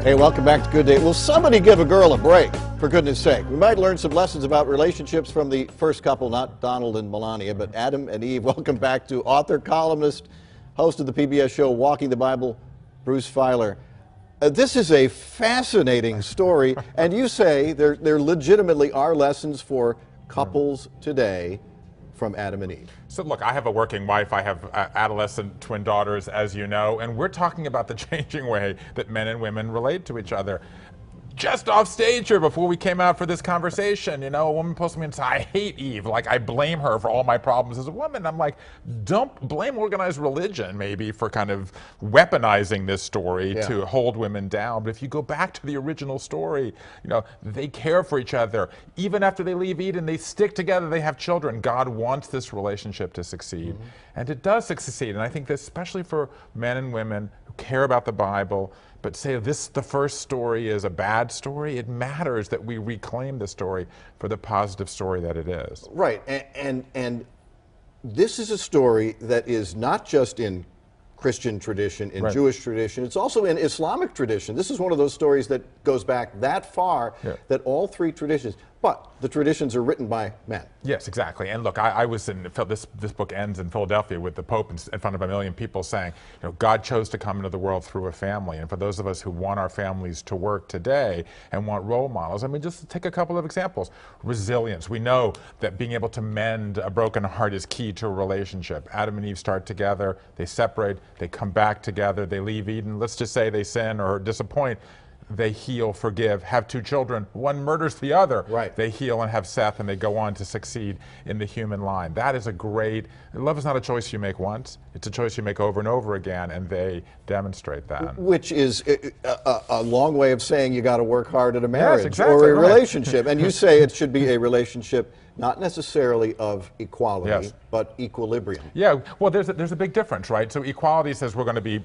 Hey, welcome back to Good Day. Will somebody give a girl a break, for goodness sake? We might learn some lessons about relationships from the first couple, not Donald and Melania, but Adam and Eve. Welcome back to author, columnist, host of the PBS show Walking the Bible, Bruce Feiler. This is a fascinating story, and you say there legitimately are lessons for couples today from Adam and Eve. So look, I have a working wife, I have adolescent twin daughters, as you know, and we're talking about the changing way that men and women relate to each other. Just off stage here, before we came out for this conversation, a woman posted me and said, I hate Eve, like I blame her for all my problems as a woman. I'm like, don't blame organized religion maybe for kind of weaponizing this story to hold women down. But if you go back to the original story, they care for each other. Even after they leave Eden, they stick together, they have children. God wants this relationship to succeed. And it does succeed. And I think that especially for men and women who care about the Bible, but say the first story is a bad story, it matters that we reclaim the story for the positive story that it is. Right, and this is a story that is not just in Christian tradition, in Jewish tradition, it's also in Islamic tradition. This is one of those stories that goes back that far that all three traditions, but the traditions are written by men. Yes, exactly. And look, I was in, this book ends in Philadelphia with the Pope in front of 1 million people saying, God chose to come into the world through a family. And for those of us who want our families to work today and want role models, I mean, just to take a couple of examples. Resilience. We know that being able to mend a broken heart is key to a relationship. Adam and Eve start together, they separate, they come back together, they leave Eden. Let's just say they sin or disappoint. They heal, forgive, have two children. One murders the other. Right. They heal and have Seth, and they go on to succeed in the human line. That is a great, love is not a choice you make once. It's a choice you make over and over again, and they demonstrate that. Which is a long way of saying you got to work hard at a marriage or a relationship. And you say it should be a relationship not necessarily of equality, but equilibrium. Yeah, well, there's a big difference, right? So equality says we're going to be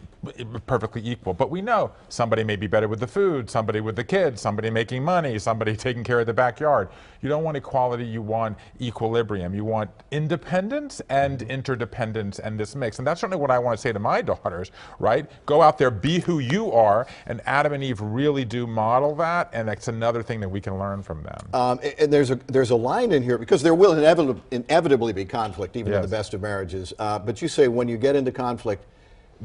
perfectly equal, but we know somebody may be better with the food, somebody with the kids, somebody making money, somebody taking care of the backyard. You don't want equality, you want equilibrium. You want independence and interdependence and this mix. And that's certainly what I want to say to my daughters, right? Go out there, be who you are, and Adam and Eve really do model that, and that's another thing that we can learn from them. And there's a line in here, because there will inevitably be conflict, even in the best of marriages. But you say when you get into conflict,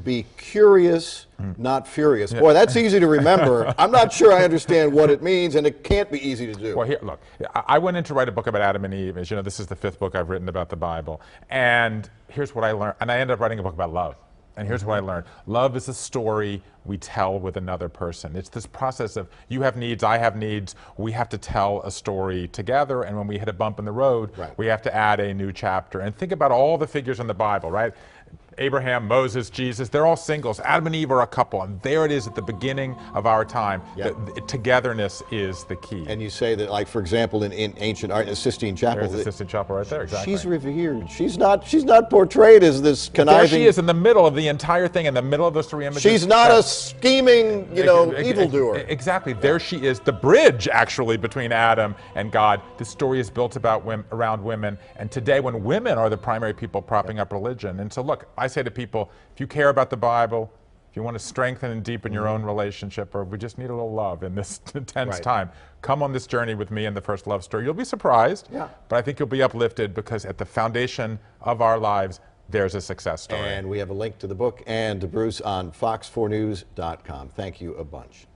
be curious, not furious. Boy, that's easy to remember. I'm not sure I understand what it means, and it can't be easy to do. Well, here, look, I went in to write a book about Adam and Eve. As you know, this is the 5th book I've written about the Bible. And here's what I learned. And I ended up writing a book about love. And here's what I learned. Love is a story we tell with another person. It's this process of you have needs, I have needs. We have to tell a story together. And when we hit a bump in the road, we have to add a new chapter. And think about all the figures in the Bible, right? Abraham, Moses, Jesus, they're all singles. Adam and Eve are a couple, and there it is at the beginning of our time. Togetherness is the key. And you say that, like, for example, in ancient art, Sistine Chapel. There's the Sistine Chapel right there, exactly. She's revered. She's not portrayed as this conniving. There she is in the middle of the entire thing, in the middle of those three images. She's not a scheming, evildoer. Exactly. There she is, the bridge, actually, between Adam and God. The story is built around women, and today when women are the primary people propping up religion. And so look, I say to people, if you care about the Bible, if you want to strengthen and deepen your own relationship, or we just need a little love in this tense time, come on this journey with me in the first love story. You'll be surprised, but I think you'll be uplifted, because at the foundation of our lives, there's a success story. And we have a link to the book and to Bruce on fox4news.com. Thank you a bunch.